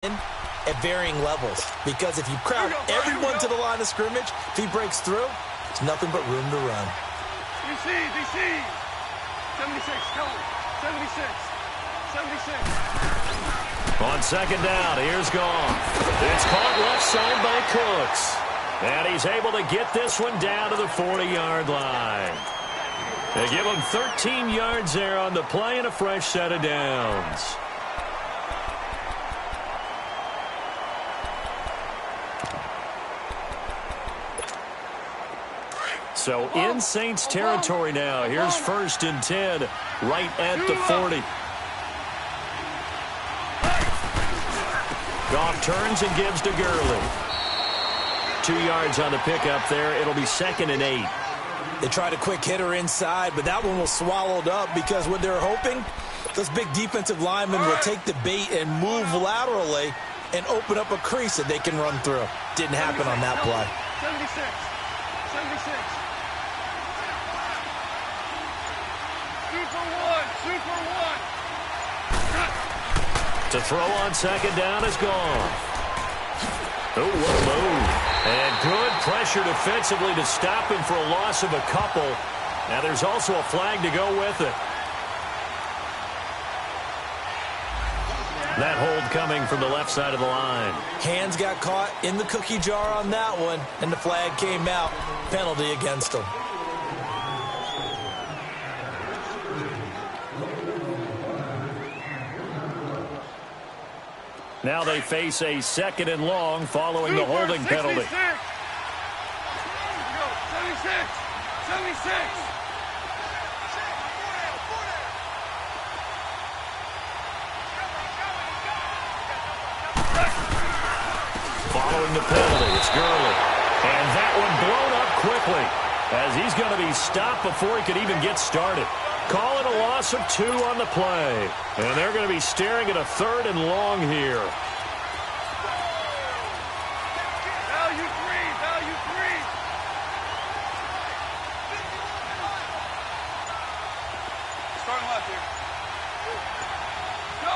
at varying levels, because if you crowd everyone to the line of scrimmage, if he breaks through, there's nothing but room to run. DC, 76, come on, 76, 76. On second down, here's gone. It's caught left side by Cooks. And he's able to get this one down to the 40-yard line. They give him 13 yards there on the play and a fresh set of downs. So in Saints territory now. Here's 1st and 10 right at the 40. Goff turns and gives to Gurley. 2 yards on the pickup there. It'll be 2nd and 8. They tried a quick hitter inside, but that one was swallowed up because what they're hoping, those big defensive linemen will take the bait and move laterally and open up a crease that they can run through. Didn't happen on that play. 76, 76. Super one. To throw on second down is gone. Oh, what a move. And good pressure defensively to stop him for a loss of a couple. Now there's also a flag to go with it. That hold coming from the left side of the line. Hands got caught in the cookie jar on that one, and the flag came out. Penalty against him. Now they face a 2nd and long following the holding penalty. 76. 76. Following the penalty, it's Gurley. And that one blown up quickly as he's going to be stopped before he could even get started. Calling a loss of 2 on the play. And they're going to be staring at a 3rd and long here. Value three. Starting left here. Go.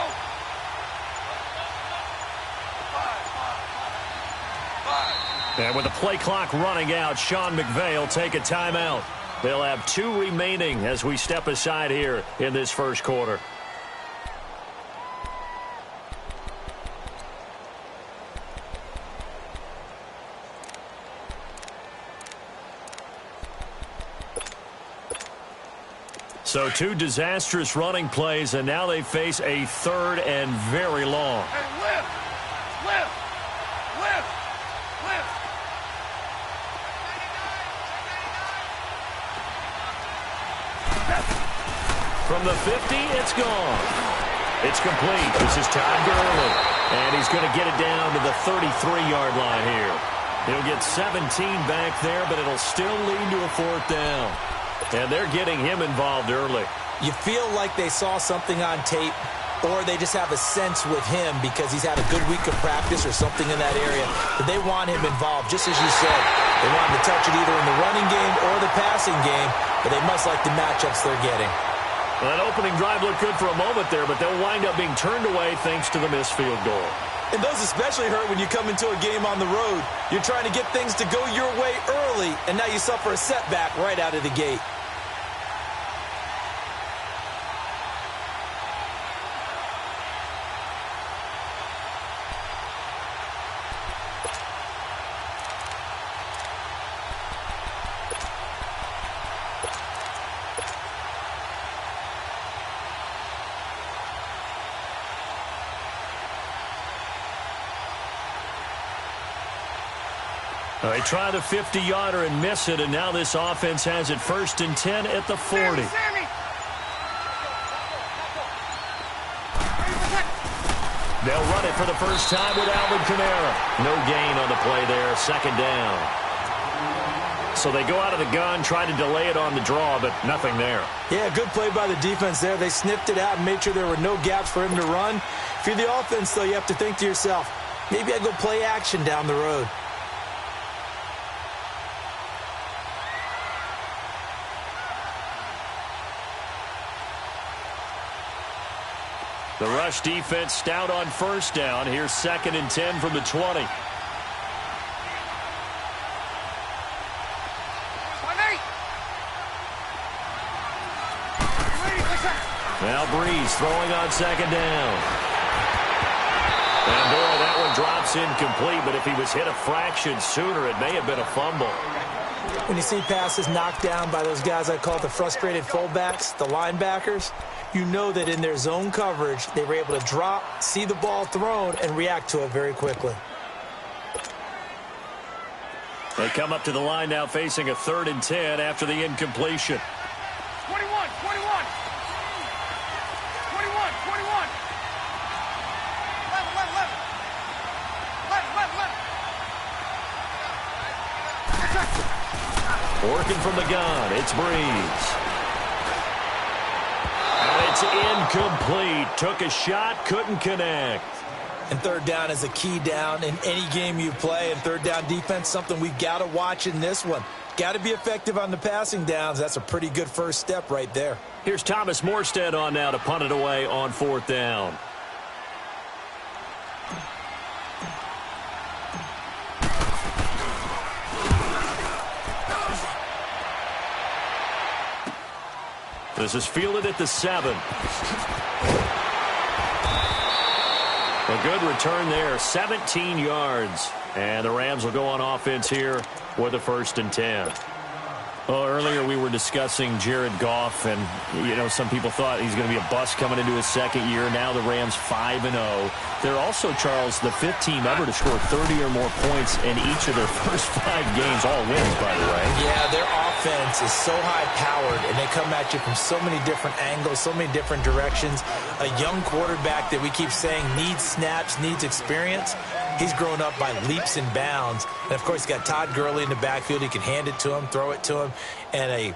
5. And with the play clock running out, Sean McVay will take a timeout. They'll have 2 remaining as we step aside here in this first quarter. So 2 disastrous running plays, and now they face a 3rd and very long. Hey, lift. From the 50, it's gone. It's complete. This is Todd Gurley. And he's going to get it down to the 33-yard line here. He'll get 17 back there, but it'll still lead to a 4th down. And they're getting him involved early. You feel like they saw something on tape, or they just have a sense with him because he's had a good week of practice or something in that area, that they want him involved, just as you said. They want him to touch it either in the running game or the passing game, but they must like the matchups they're getting. Well, that opening drive looked good for a moment there, but they'll wind up being turned away thanks to the missed field goal. And those especially hurt when you come into a game on the road. You're trying to get things to go your way early, and now you suffer a setback right out of the gate. They try the 50-yarder and miss it, and now this offense has it 1st and 10 at the 40. They'll run it for the first time with Alvin Kamara. No gain on the play there, 2nd down. So they go out of the gun, try to delay it on the draw, but nothing there. Yeah, good play by the defense there. They sniffed it out and made sure there were no gaps for him to run. If you're the offense, though, you have to think to yourself, maybe I go play action down the road. The rush defense stout on first down. Here's 2nd and 10 from the 20. Now Breeze throwing on 2nd down. And boy, that one drops incomplete, but if he was hit a fraction sooner, it may have been a fumble. When you see passes knocked down by those guys I call the frustrated fullbacks, the linebackers, you know that in their zone coverage, they were able to drop, see the ball thrown, and react to it very quickly. They come up to the line now facing a 3rd and 10 after the incompletion. 21, 21. 21, 21. 11. Working from the gun, it's Breeze. And it's incomplete. Took a shot, couldn't connect. And 3rd down is a key down in any game you play. And 3rd down defense, something we've got to watch in this one. Got to be effective on the passing downs. That's a pretty good first step right there. Here's Thomas Morstead on now to punt it away on 4th down. This is fielded at the 7. A good return there, 17 yards. And the Rams will go on offense here with a 1st and 10. Well, earlier we were discussing Jared Goff, and, you know, some people thought he's going to be a bust coming into his 2nd year. Now the Rams 5-0. They're also, Charles, the 5th team ever to score 30 or more points in each of their first 5 games, all wins, by the way. Yeah, their offense is so high-powered, and they come at you from so many different angles, so many different directions. A young quarterback that we keep saying needs snaps, needs experience. He's grown up by leaps and bounds. And, of course, he's got Todd Gurley in the backfield. He can hand it to him, throw it to him. And a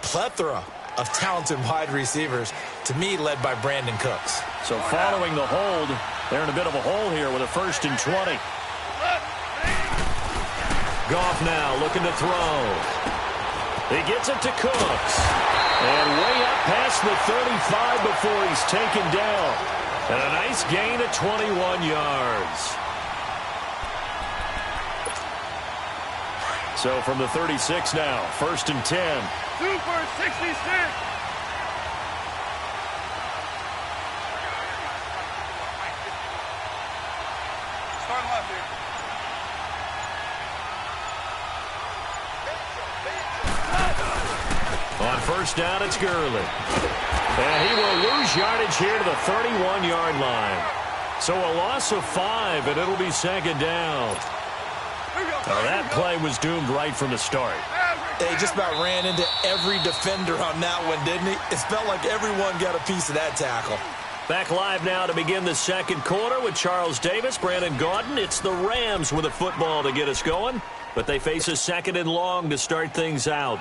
plethora of talented wide receivers, to me, led by Brandon Cooks. So following the hold, they're in a bit of a hole here with a 1st and 20. Goff now looking to throw. He gets it to Cooks. And way up past the 35 before he's taken down. And a nice gain of 21 yards. So from the 36 now, 1st and 10. Super 66. Start left here. On 1st down, it's Gurley. And he will lose yardage here to the 31-yard line. So a loss of 5, and it'll be 2nd down. Now that play was doomed right from the start. He just about ran into every defender on that one, didn't he? It felt like everyone got a piece of that tackle. Back live now to begin the 2nd quarter with Charles Davis, Brandon Gaudin. It's the Rams with a football to get us going, but they face a 2nd and long to start things out.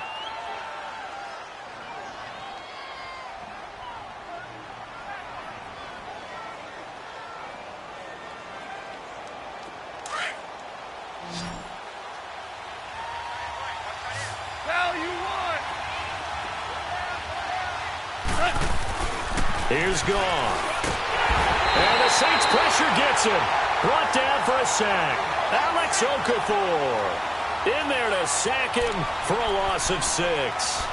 Here's Goff. And the Saints pressure gets him. Brought down for a sack. Alex Okafor in there to sack him for a loss of 6.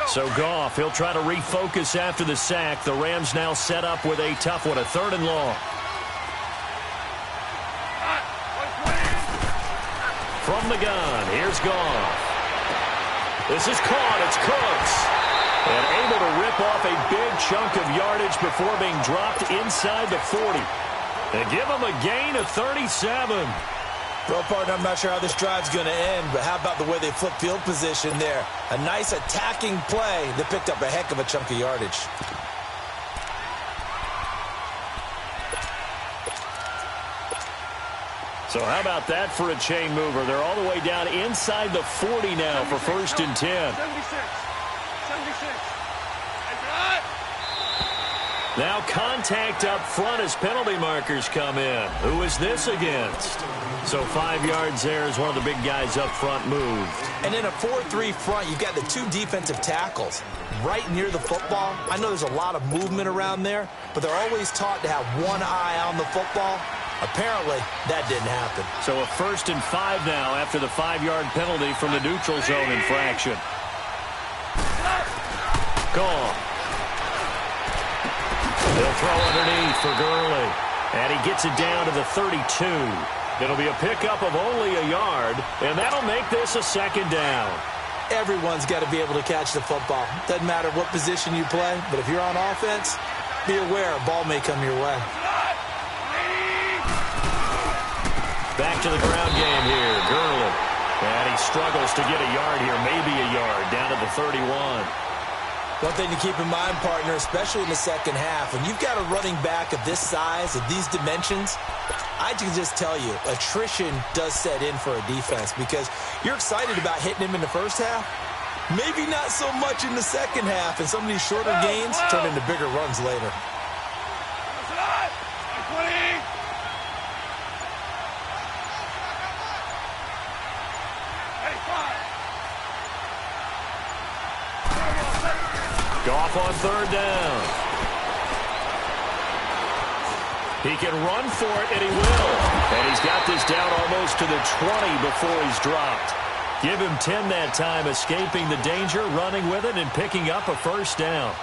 So Goff, he'll try to refocus after the sack. The Rams now set up with a tough one, a 3rd and long. From the gun, here's Goff. This is caught, it's Cooks. And able to rip off a big chunk of yardage before being dropped inside the 40. And give him a gain of 37. Well, partner, I'm not sure how this drive's going to end, but how about the way they flip field position there? A nice attacking play that picked up a heck of a chunk of yardage. So how about that for a chain mover? They're all the way down inside the 40 now for 1st and 10. 76. Now contact up front as penalty markers come in. Who is this against? So 5 yards there as one of the big guys up front moved. And in a 4-3 front, you've got the 2 defensive tackles right near the football. I know there's a lot of movement around there, but they're always taught to have one eye on the football. Apparently, that didn't happen. So a 1st and 5 now after the 5-yard penalty from the neutral zone infraction. Gone. They'll throw underneath for Gurley. And he gets it down to the 32. It'll be a pickup of only a yard, and that'll make this a 2nd down. Everyone's got to be able to catch the football. Doesn't matter what position you play, but if you're on offense, be aware a ball may come your way. Back to the ground game here, Gurley. And he struggles to get a yard here, maybe a yard, down to the 31. One thing to keep in mind, partner, especially in the second half, when you've got a running back of this size, of these dimensions, I can just tell you, attrition does set in for a defense because you're excited about hitting him in the first half. Maybe not so much in the second half, and some of these shorter gains turn into bigger runs later. Goff on 3rd down. He can run for it, and he will. And he's got this down almost to the 20 before he's dropped. Give him 10 that time, escaping the danger, running with it, and picking up a 1st down.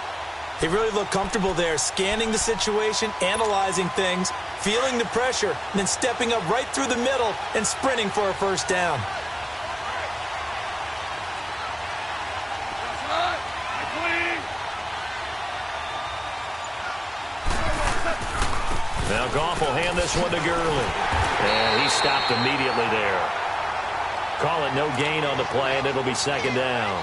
He really looked comfortable there, scanning the situation, analyzing things, feeling the pressure, and then stepping up right through the middle and sprinting for a 1st down. Now Goff will hand this one to Gurley. And he stopped immediately there. Call it no gain on the play, and it'll be 2nd down.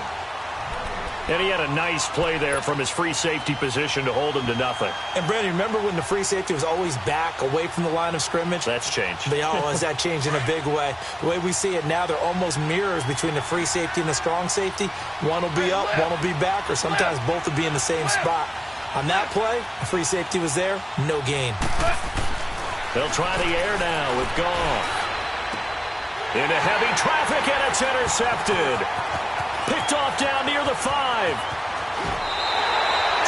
And he had a nice play there from his free safety position to hold him to nothing. And, Brandon, remember when the free safety was always back away from the line of scrimmage? That's changed. But, has that changed in a big way? The way we see it now, they're almost mirrors between the free safety and the strong safety. One will be up, one will be back, or sometimes both will be in the same spot. On that play, the free safety was there, no gain. They'll try the air now with Goff. Into heavy traffic, and it's intercepted. Picked off down near the 5.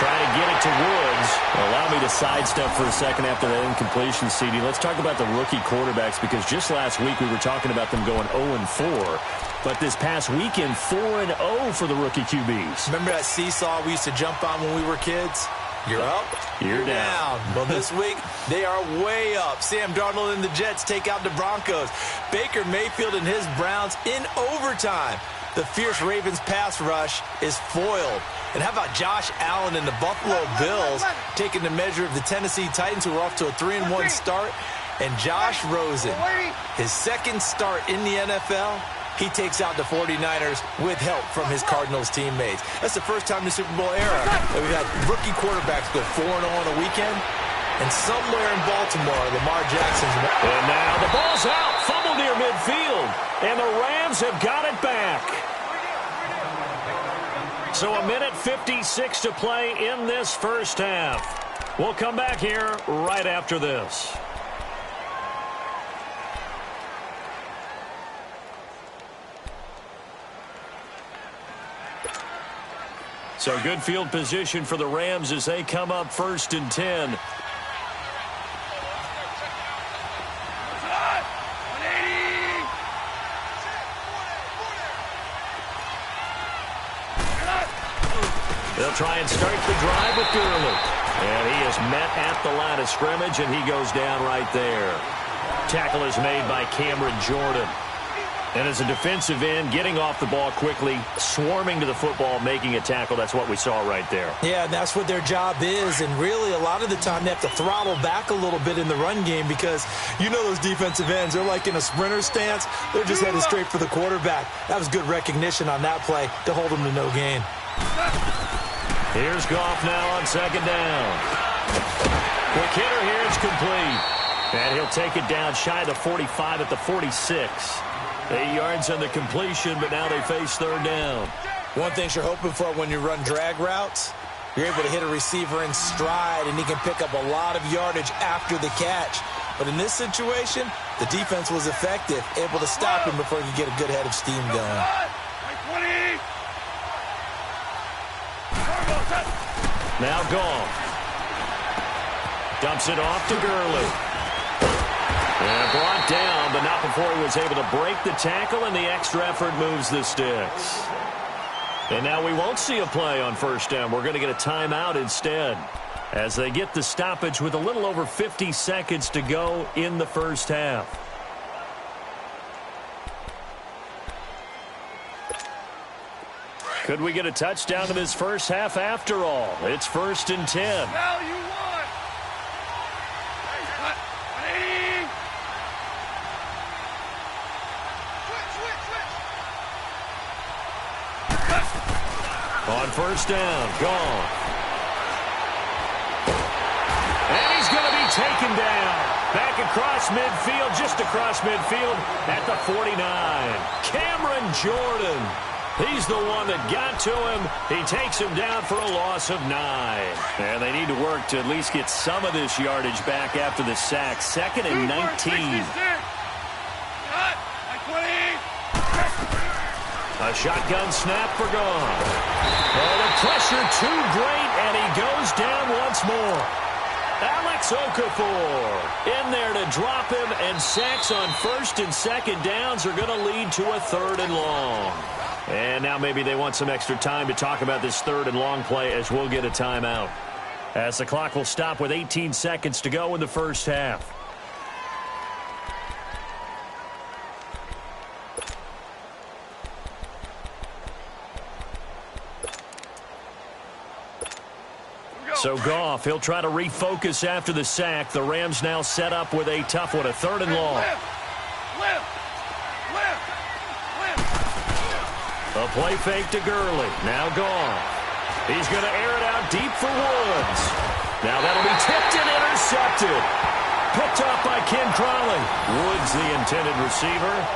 Trying to get it to Woods. Allow me to sidestep for a second after that incompletion, CD. Let's talk about the rookie quarterbacks, because just last week we were talking about them going 0-4. But this past weekend, 4-0 for the rookie QBs. Remember that seesaw we used to jump on when we were kids? You're up, you're down. Well, this week, they are way up. Sam Darnold and the Jets take out the Broncos. Baker Mayfield and his Browns in overtime. The fierce Ravens pass rush is foiled. And how about Josh Allen and the Buffalo Bills taking the measure of the Tennessee Titans, who are off to a 3-1 start? And Josh Rosen, his 2nd start in the NFL, he takes out the 49ers with help from his Cardinals teammates. That's the first time in the Super Bowl era that we've had rookie quarterbacks go 4-0 on a weekend. And somewhere in Baltimore, Lamar Jackson's... And now the ball's out. Fumble near midfield. And the Rams have got it back. So 1:56 to play in this first half. We'll come back here right after this. So good field position for the Rams as they come up 1st and 10. They'll try and start the drive with Gurley. And he is met at the line of scrimmage, and he goes down right there. Tackle is made by Cameron Jordan. And as a defensive end, getting off the ball quickly, swarming to the football, making a tackle, that's what we saw right there. Yeah, and that's what their job is. And really, a lot of the time, they have to throttle back a little bit in the run game because you know those defensive ends, they're like in a sprinter stance. They're just headed straight for the quarterback. That was good recognition on that play to hold them to no gain. Here's Goff now on 2nd down. Quick hitter here, it's complete. And he'll take it down shy of the 45 at the 46. 8 yards on the completion, but now they face 3rd down. One thing you're hoping for when you run drag routes, You're able to hit a receiver in stride, and he can pick up a lot of yardage after the catch. But in this situation, the defense was effective, able to stop him before he could get a good head of steam going. Now Goff. Dumps it off to Gurley. And brought down, but not before he was able to break the tackle, and the extra effort moves the sticks. And now we won't see a play on first down. We're going to get a timeout instead, as they get the stoppage with a little over 50 seconds to go in the first half. Could we get a touchdown in this first half after all? It's 1st and 10. Now you won. On first down, gone. And he's going to be taken down. Back across midfield, just across midfield at the 49. Cameron Jordan. He's the one that got to him. He takes him down for a loss of 9. And they need to work to at least get some of this yardage back after the sack. 2nd and 19. A shotgun snap for Goff. Oh, the pressure too great, and he goes down once more. Alex Okafor in there to drop him, and sacks on 1st and 2nd downs are going to lead to a 3rd and long. And now maybe they want some extra time to talk about this 3rd and long play, as we'll get a timeout. As the clock will stop with 18 seconds to go in the first half. So Goff, he'll try to refocus after the sack. The Rams now set up with a tough one, a 3rd and long. A play fake to Gurley. Now Goff. He's going to air it out deep for Woods. Now that'll be tipped and intercepted. Picked off by Ken Crowley. Woods, the intended receiver.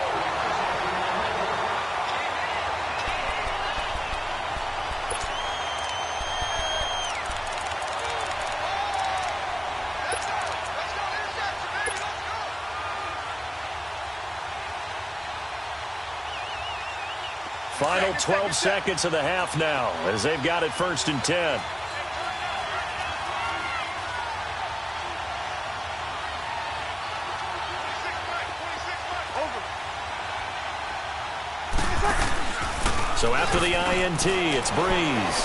Final 12 seconds of the half now, as they've got it 1st and 10. So after the INT, it's Breeze.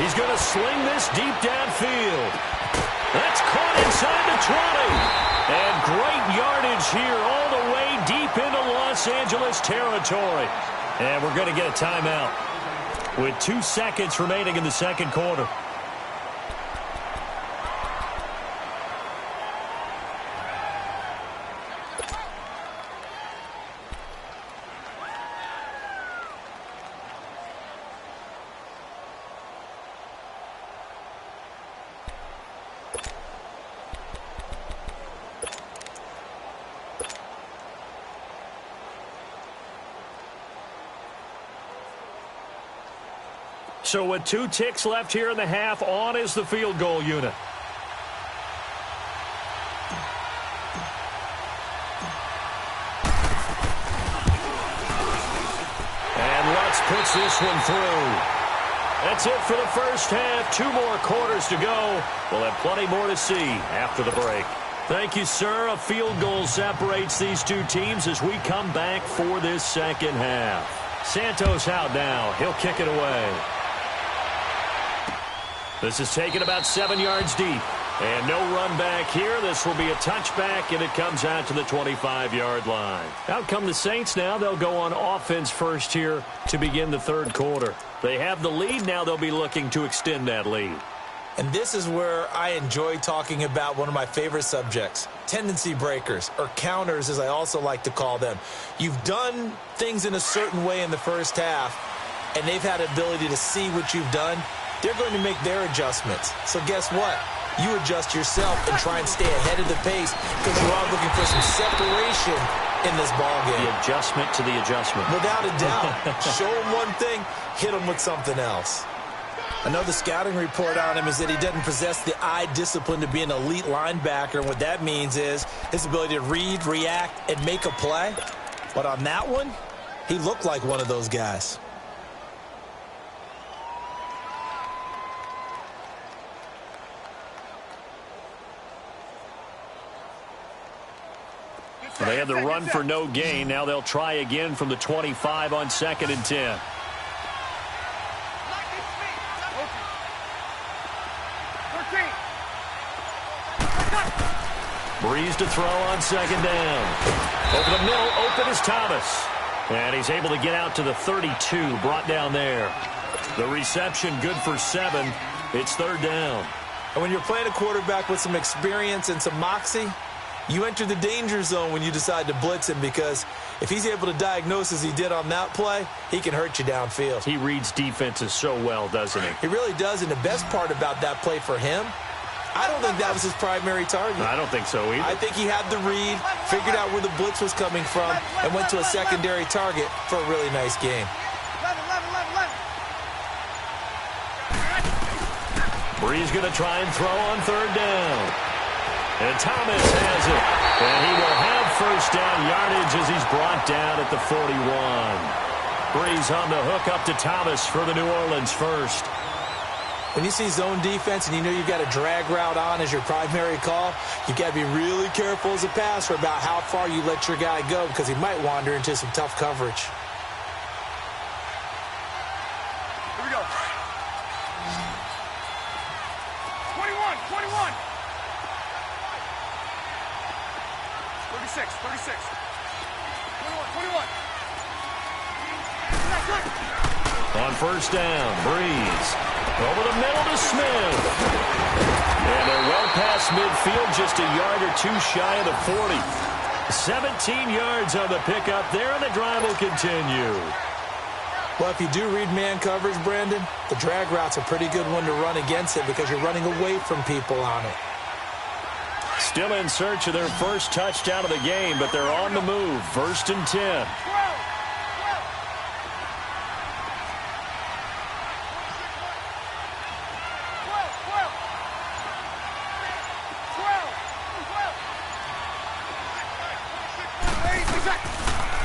He's going to sling this deep downfield. That's caught inside the 20. And great yardage here all the way deep into Los Angeles territory. And we're going to get a timeout with 2 seconds remaining in the second quarter. So with 2 ticks left here in the half, on is the field goal unit. And Lutz puts this one through. That's it for the first half. 2 more quarters to go. We'll have plenty more to see after the break. Thank you, sir. A field goal separates these 2 teams as we come back for this second half. Santos out now. He'll kick it away. This is taken about 7 yards deep. And no run back here. This will be a touchback, and it comes out to the 25-yard line. Out come the Saints now. They'll go on offense first here to begin the third quarter. They have the lead. Now they'll be looking to extend that lead. And this is where I enjoy talking about one of my favorite subjects, tendency breakers, or counters as I also like to call them. You've done things in a certain way in the first half, and they've had the ability to see what you've done. They're going to make their adjustments. So guess what? You adjust yourself and try and stay ahead of the pace because you are looking for some separation in this ballgame. The adjustment to the adjustment. Without a doubt. Show them one thing, hit them with something else. I know the scouting report on him is that he doesn't possess the eye discipline to be an elite linebacker, and what that means is his ability to read, react, and make a play. But on that one, he looked like one of those guys. They had the run for no gain. Now they'll try again from the 25 on 2nd and 10. Breeze to throw on 2nd down. Over the middle, open is Thomas. And he's able to get out to the 32, brought down there. The reception good for 7. It's 3rd down. And when you're playing a quarterback with some experience and some moxie, you enter the danger zone when you decide to blitz him, because if he's able to diagnose as he did on that play, he can hurt you downfield. He reads defenses so well, doesn't he? He really does, and the best part about that play for him, I don't think that was his primary target. I don't think so either. I think he had the read, figured out where the blitz was coming from, and went to a secondary target for a really nice game. Breeze going to try and throw on 3rd down. And Thomas has it. And he will have 1st down yardage as he's brought down at the 41. Breeze on the hook up to Thomas for the New Orleans 1st. When you see zone defense and you know you've got a drag route on as your primary call, you've got to be really careful as a passer about how far you let your guy go, because he might wander into some tough coverage. Here we go. 21, 21. 36, 36. 21, 21. On 1st down, Breeze. Over the middle to Smith. And they're well past midfield, just a yard or 2 shy of the 40. 17 yards on the pickup there, and the drive will continue. Well, if you do read man coverage, Brandon, the drag route's a pretty good one to run against it, because you're running away from people on it. Still in search of their 1st touchdown of the game, but they're on the move. 1st and 10.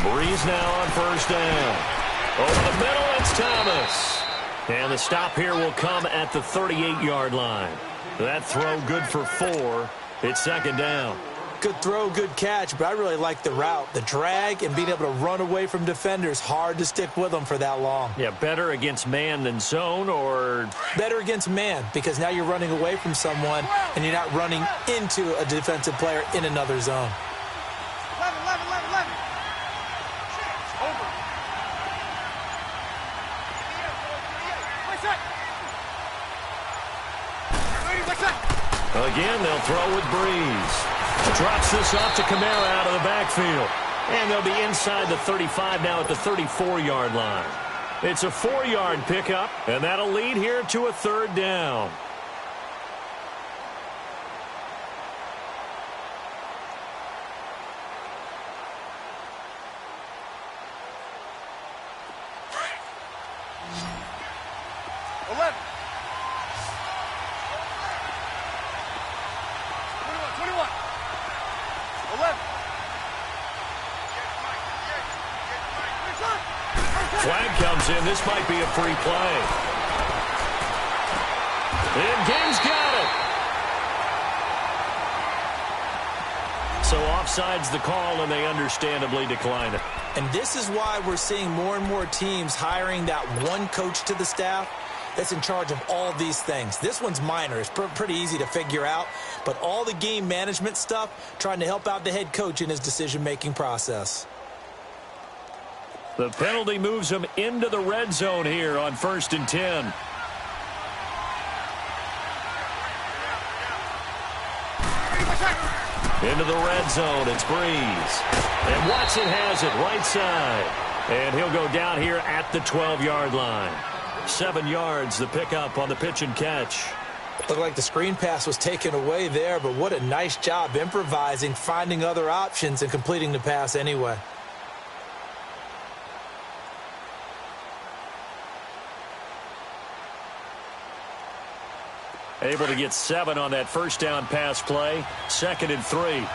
Breeze now on 1st down. Over the middle, it's Thomas. And the stop here will come at the 38-yard line. That throw good for 4. It's 2nd down. Good throw, good catch, but I really like the route. The drag and being able to run away from defenders, hard to stick with them for that long. Yeah, better against man than zone, or? Better against man, because now you're running away from someone and you're not running into a defensive player in another zone. 11. Over. Again, they'll throw with Breeze. Drops this off to Kamara out of the backfield. And they'll be inside the 35 now at the 34-yard line. It's a 4-yard pickup, and that'll lead here to a 3rd down. Flag comes in. This might be a free play. And Game's got it. So offside's the call, and they understandably decline it. And this is why we're seeing more and more teams hiring that one coach to the staff that's in charge of all these things. This one's minor. It's pretty easy to figure out. But all the game management stuff, trying to help out the head coach in his decision-making process. The penalty moves them into the red zone here on 1st and 10. Into the red zone, it's Breeze. And Watson has it right side. And he'll go down here at the 12-yard line. 7 yards, the pickup on the pitch and catch. Looked like the screen pass was taken away there, but what a nice job improvising, finding other options, and completing the pass anyway. Able to get 7 on that first down pass play. 2nd and 3.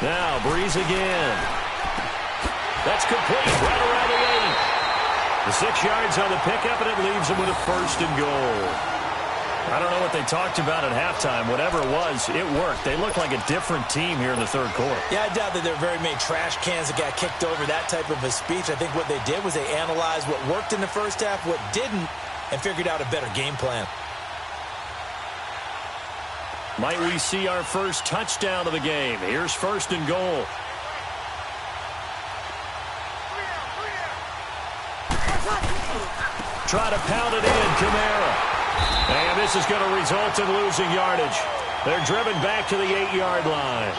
Now, Breeze again. That's complete right around the 8. The 6 yards on the pickup, and it leaves them with a 1st and goal. I don't know what they talked about at halftime. Whatever it was, it worked. They look like a different team here in the 3rd quarter. Yeah, I doubt that there are very many trash cans that got kicked over, that type of a speech. I think what they did was they analyzed what worked in the first half, what didn't, and figured out a better game plan. Might we see our first touchdown of the game? Here's 1st and goal. Try to pound it in, Kamara. And this is going to result in losing yardage. They're driven back to the 8-yard line.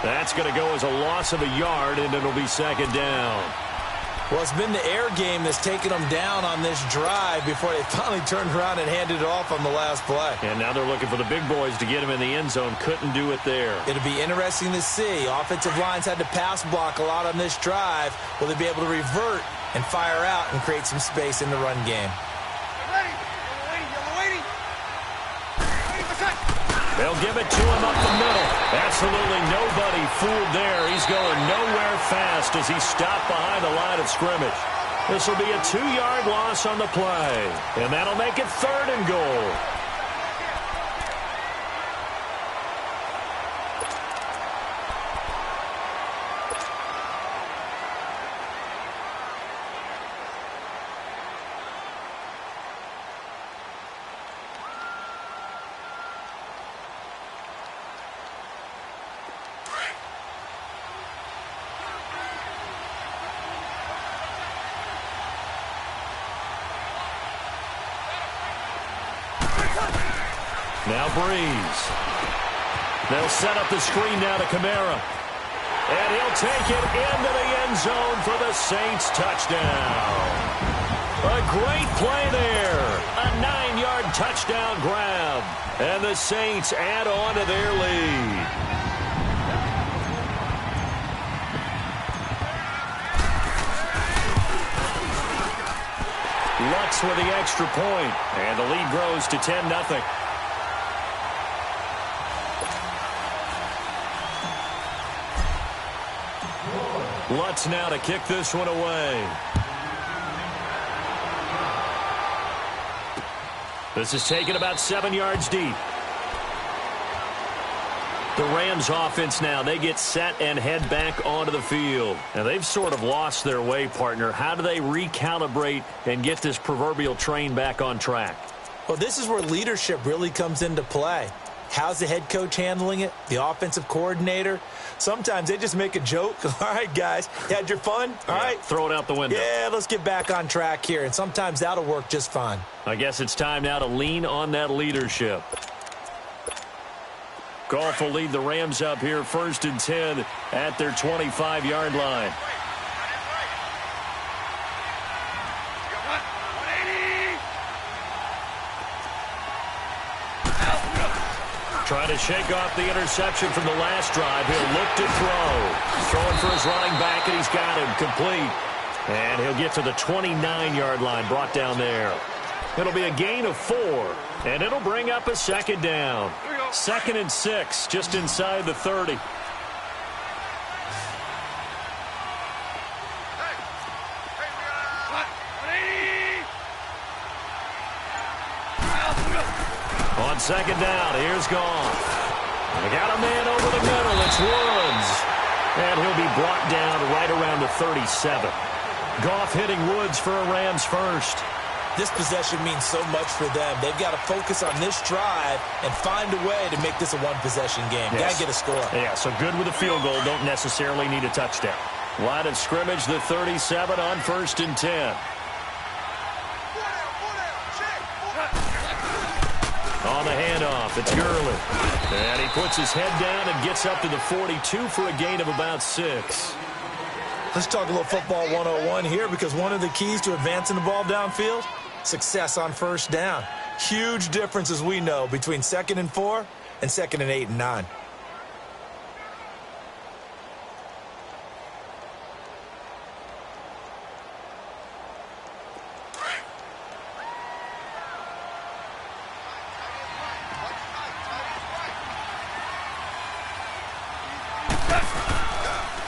That's going to go as a loss of a yard, and it'll be 2nd down. Well, it's been the air game that's taken them down on this drive before they finally turned around and handed it off on the last play. And now they're looking for the big boys to get him in the end zone. Couldn't do it there. It'll be interesting to see. Offensive lines had to pass block a lot on this drive. Will they be able to revert and fire out and create some space in the run game? They'll give it to him up the middle. Absolutely nobody fooled there. He's going nowhere fast as he's stopped behind the line of scrimmage. This will be a 2-yard loss on the play. And that'll make it 3rd and goal. Now Breeze. They'll set up the screen now to Kamara. And he'll take it into the end zone for the Saints touchdown. A great play there. A 9-yard touchdown grab. And the Saints add on to their lead. Lutz with the extra point. And the lead grows to 10-0. Lutz now to kick this one away. This is taken about 7 yards deep. The Rams offense now, they get set and head back onto the field. Now, they've sort of lost their way, partner. How do they recalibrate and get this proverbial train back on track? Well, this is where leadership really comes into play. How's the head coach handling it? The offensive coordinator? Sometimes they just make a joke. All right, guys, you had your fun? All right. Throw it out the window. Yeah, let's get back on track here. And sometimes that'll work just fine. I guess it's time now to lean on that leadership. Goff will lead the Rams up here 1st and 10 at their 25-yard line. Trying to shake off the interception from the last drive. He'll look to throw. Throwing for his running back, and he's got him complete. And he'll get to the 29-yard line, brought down there. It'll be a gain of 4, and it'll bring up a 2nd down. 2nd and 6, just inside the 30. On 2nd down, here's Goff. They got a man over the middle. It's Woods. And he'll be brought down right around the 37. Goff hitting Woods for a Rams first. This possession means so much for them. They've got to focus on this drive and find a way to make this a one-possession game. Yes. Got to get a score. Yeah, so good with a field goal. Don't necessarily need a touchdown. Line of scrimmage, the 37 on 1st and 10. On the handoff, it's Gurley. And he puts his head down and gets up to the 42 for a gain of about 6. Let's talk a little football 101 here, because one of the keys to advancing the ball downfield, success on 1st down. Huge difference, as we know, between 2nd and 4 and 2nd and 8 and 9.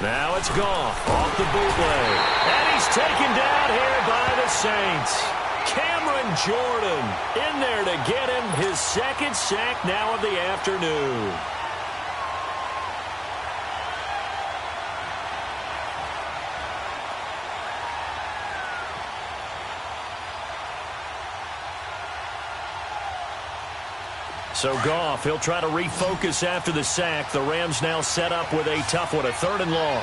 Now it's Goff off the bootleg. And he's taken down here by the Saints. Cameron Jordan in there to get him his second sack now of the afternoon. So Goff, he'll try to refocus after the sack. The Rams now set up with a tough one, a 3rd and long.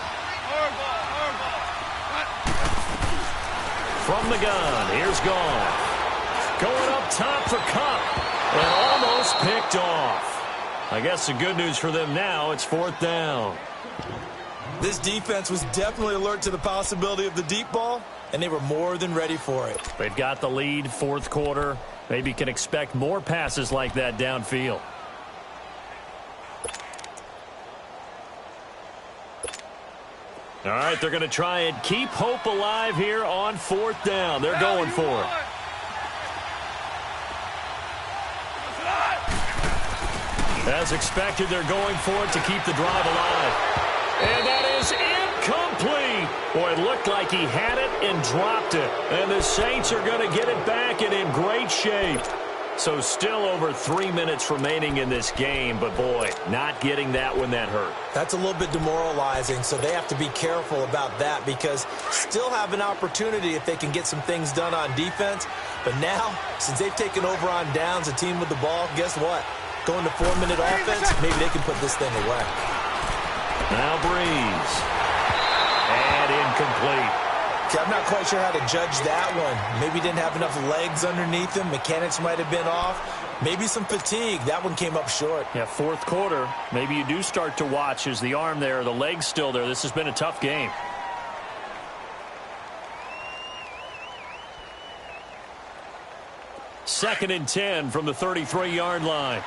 From the gun, here's Goff. Going up top for Cup. And almost picked off. I guess the good news for them now, it's 4th down. This defense was definitely alert to the possibility of the deep ball, and they were more than ready for it. They've got the lead, 4th quarter. Maybe can expect more passes like that downfield. All right, they're going to try and keep hope alive here on 4th down. They're going for it. As expected, they're going for it to keep the drive alive. And that is incomplete. Boy, it looked like he had it and dropped it. And the Saints are going to get it back and in great shape. So still over 3 minutes remaining in this game, but boy, not getting that one that hurt. That's a little bit demoralizing, so they have to be careful about that because still have an opportunity if they can get some things done on defense. But now, since they've taken over on downs, a team with the ball, guess what? Going to 4-minute offense, maybe they can put this thing away. Now Breeze. And incomplete. I'm not quite sure how to judge that one. Maybe didn't have enough legs underneath him. Mechanics might have been off. Maybe some fatigue. That one came up short. Yeah, 4th quarter. Maybe you do start to watch. Is the arm there, the leg's still there? This has been a tough game. Second and 10 from the 33-yard line.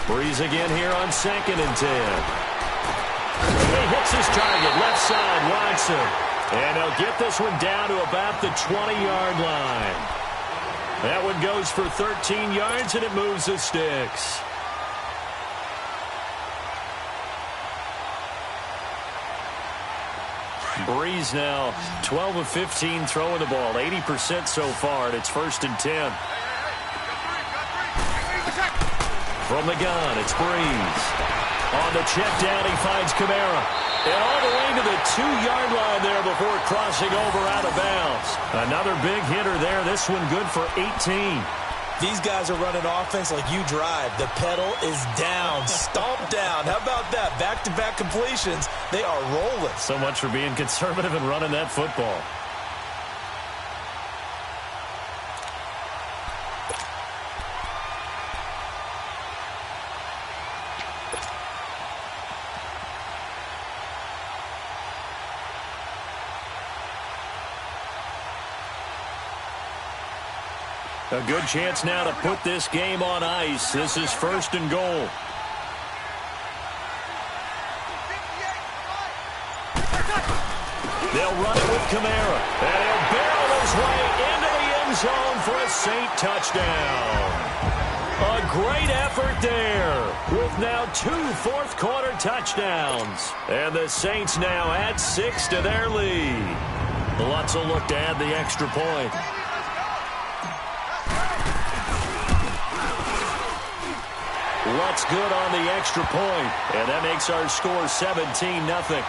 Breeze again here on 2nd and 10. He hits his target, left side, Watson. And he'll get this one down to about the 20-yard line. That one goes for 13 yards, and it moves the sticks. Breeze now 12 of 15 throwing the ball, 80% so far, and it's 1st and 10. From the gun, it's Breeze. On the check down, he finds Kamara. And all the way to the 2-yard line there before crossing over out of bounds. Another big hitter there. This one good for 18. These guys are running offense like you drive. The pedal is down, stomped down. How about that? Back-to-back completions. They are rolling. So much for being conservative and running that football. A good chance now to put this game on ice. This is 1st and goal. They'll run it with Kamara. And he'll barrel his way into the end zone for a Saint touchdown. A great effort there with now 2 fourth-quarter touchdowns. And the Saints now add 6 to their lead. Lutz will look to add the extra point. Lutz good on the extra point, and that makes our score 17-0.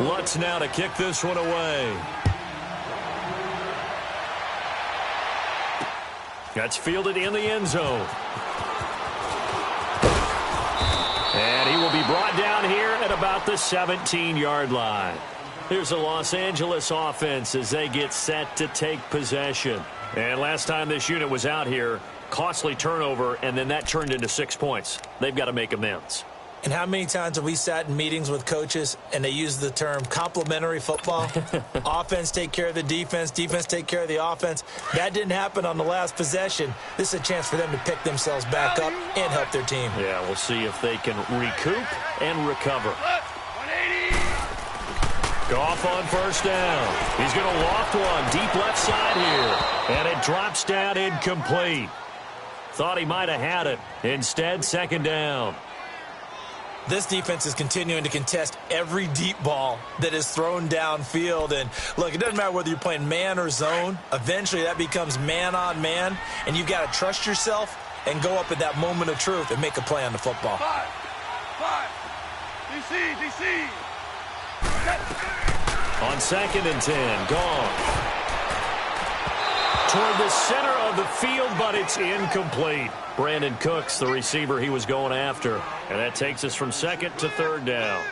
Lutz now to kick this one away. That's fielded in the end zone. And he will be brought down here at about the 17-yard line. Here's the Los Angeles offense as they get set to take possession. And last time this unit was out here, costly turnover, and then that turned into 6 points. They've got to make amends. And how many times have we sat in meetings with coaches and they use the term complementary football? Offense take care of the defense, defense take care of the offense. That didn't happen on the last possession. This is a chance for them to pick themselves back up and help their team. Yeah, we'll see if they can recoup and recover. 180. Goff on first down. He's going to loft one deep left side here. And it drops down incomplete. Thought he might have had it. Instead, second down. This defense is continuing to contest every deep ball that is thrown downfield. And, look, it doesn't matter whether you're playing man or zone. Eventually, that becomes man on man. And you've got to trust yourself and go up at that moment of truth and make a play on the football. 5. DC. On 2nd and 10, gone. Toward the center of the field, but it's incomplete. Brandon Cooks, the receiver he was going after. And that takes us from 2nd to 3rd down.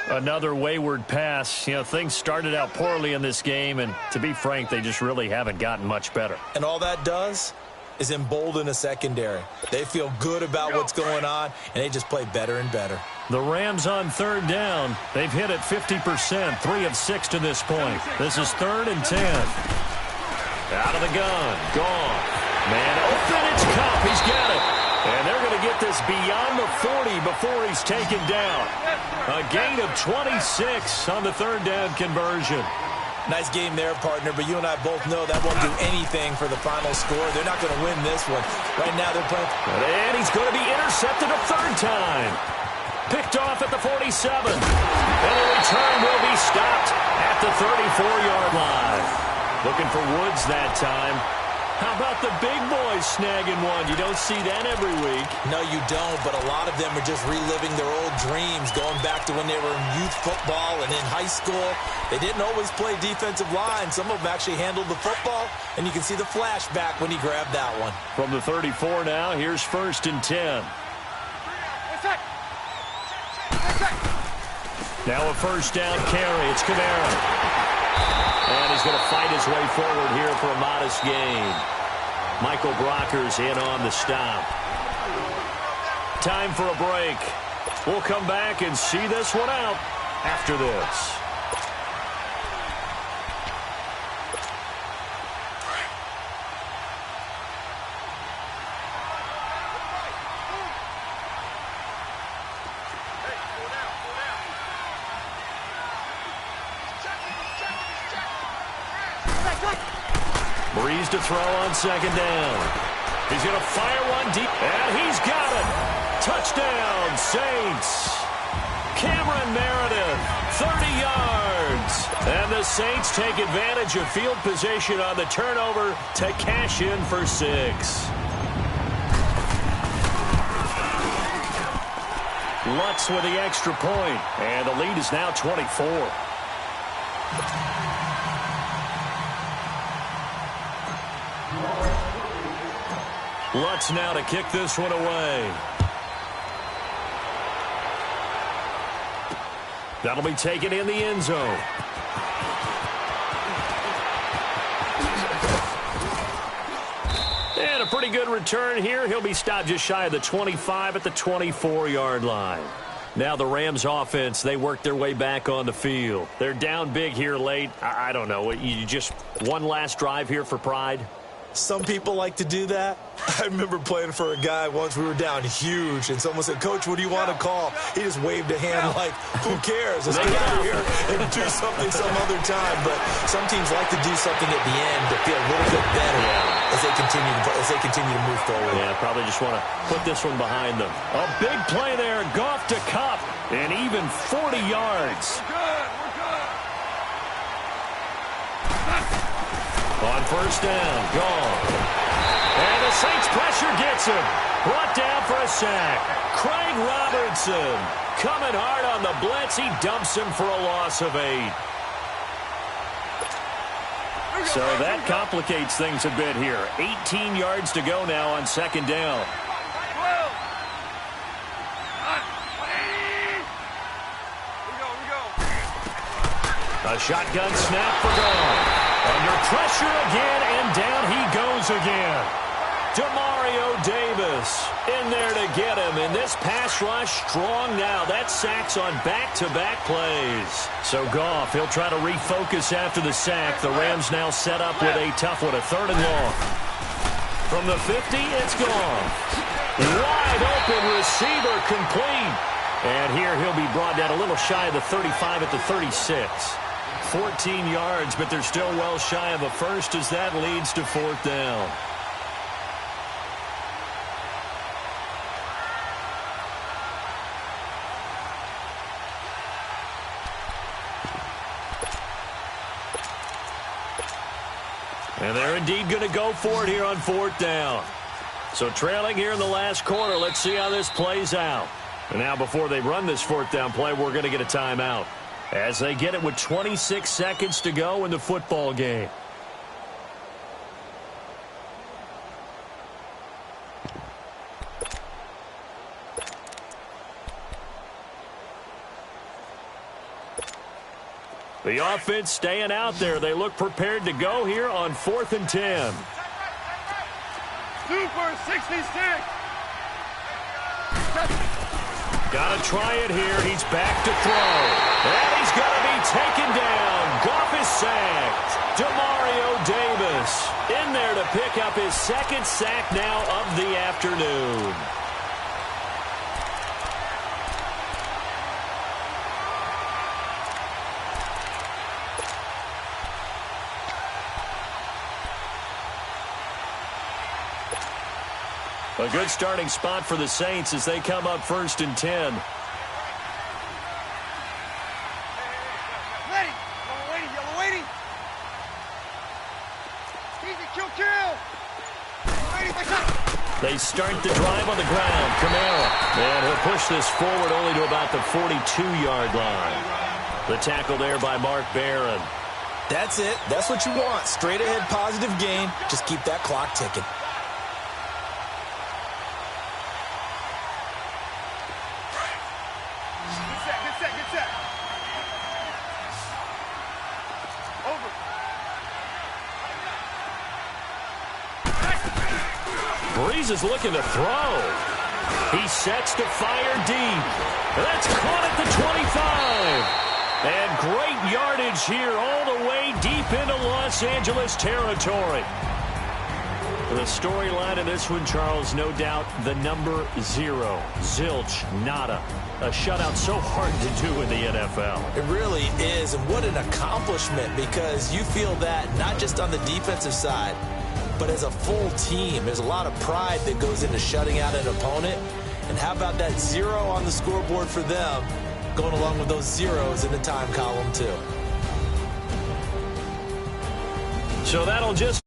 Another wayward pass. You know, things started out poorly in this game, and to be frank, they just really haven't gotten much better. And all that does is embolden a secondary. They feel good about what's going on, and they just play better and better. The Rams on 3rd down. They've hit it 50%, 3 of 6 to this point. This is 3rd and 10. Out of the gun. Gone. Man open. It's Kupp. He's got it. And they're going to get this beyond the 40 before he's taken down. A gain of 26 on the 3rd down conversion. Nice game there, partner, but you and I both know that won't do anything for the final score. They're not going to win this one. Right now they're playing. And he's going to be intercepted a 3rd time. Picked off at the 47. And the return will be stopped at the 34-yard line. Looking for Woods that time. How about the big boys snagging one? You don't see that every week. No, you don't, but a lot of them are just reliving their old dreams, going back to when they were in youth football and in high school. They didn't always play defensive line. Some of them actually handled the football, and you can see the flashback when he grabbed that one. From the 34 now, here's 1st and 10. Now a 1st down carry. It's Kamara. And he's going to fight his way forward here for a modest gain. Michael Brocker's in on the stop. Time for a break. We'll come back and see this one out after this. Breeze to throw on 2nd down. He's going to fire one deep, and he's got it. Touchdown, Saints. Cameron Meredith, 30 yards. And the Saints take advantage of field position on the turnover to cash in for 6. Lutz with the extra point, and the lead is now 24. Lutz now to kick this one away. That'll be taken in the end zone. And a pretty good return here. He'll be stopped just shy of the 25 at the 24-yard line. Now the Rams offense, they work their way back on the field. They're down big here late. I don't know. You just one last drive here for pride? Some people like to do that. I remember playing for a guy once. We were down huge, and someone said, "Coach, what do you want to call?" He just waved a hand like, "Who cares? Let's get out of here and do something some other time." But some teams like to do something at the end to feel a little bit better as they continue to move forward. Yeah, probably just want to put this one behind them. A big play there, Goff to Kupp, and even 40 yards. We're good. On 1st down, gone. And the Saints pressure gets him. Brought down for a sack. Craig Robertson coming hard on the blitz. He dumps him for a loss of 8. So that complicates things a bit here. 18 yards to go now on 2nd down. 12. A shotgun snap for Goff. Under pressure again, and down he goes again. Demario Davis Davis in there to get him. And this pass rush strong now. That sack's on back-to-back plays. So Goff, he'll try to refocus after the sack. The Rams now set up with a tough one, a 3rd and long. From the 50, it's gone. Wide open receiver complete. And here he'll be brought down a little shy of the 35 at the 36. 14 yards, but they're still well shy of a first as that leads to 4th down. And they're indeed going to go for it here on 4th down. So trailing here in the last quarter, let's see how this plays out. And now before they run this 4th down play, we're going to get a timeout as they get it with 26 seconds to go in the football game. The offense staying out there. They look prepared to go here on 4th and 10. Super 66. Got to try it here. He's back to throw. And he's going to be taken down. Goff is sacked. Demario Davis in there to pick up his 2nd sack now of the afternoon. A good starting spot for the Saints as they come up 1st and 10. Ready. Yellow waiting. Yellow waiting. Easy. Kill. They start the drive on the ground. Kamara. And he'll push this forward only to about the 42-yard line. The tackle there by Mark Barron. That's it. That's what you want. Straight ahead positive gain. Just keep that clock ticking. Breeze is looking to throw. He sets to fire deep. That's caught at the 25. And great yardage here all the way deep into Los Angeles territory. The storyline of this one, Charles, no doubt the number 0. Zilch, nada. A shutout so hard to do in the NFL. It really is, and what an accomplishment, because you feel that not just on the defensive side, but as a full team. There's a lot of pride that goes into shutting out an opponent. And how about that 0 on the scoreboard for them, going along with those zeros in the time column, too. So that'll just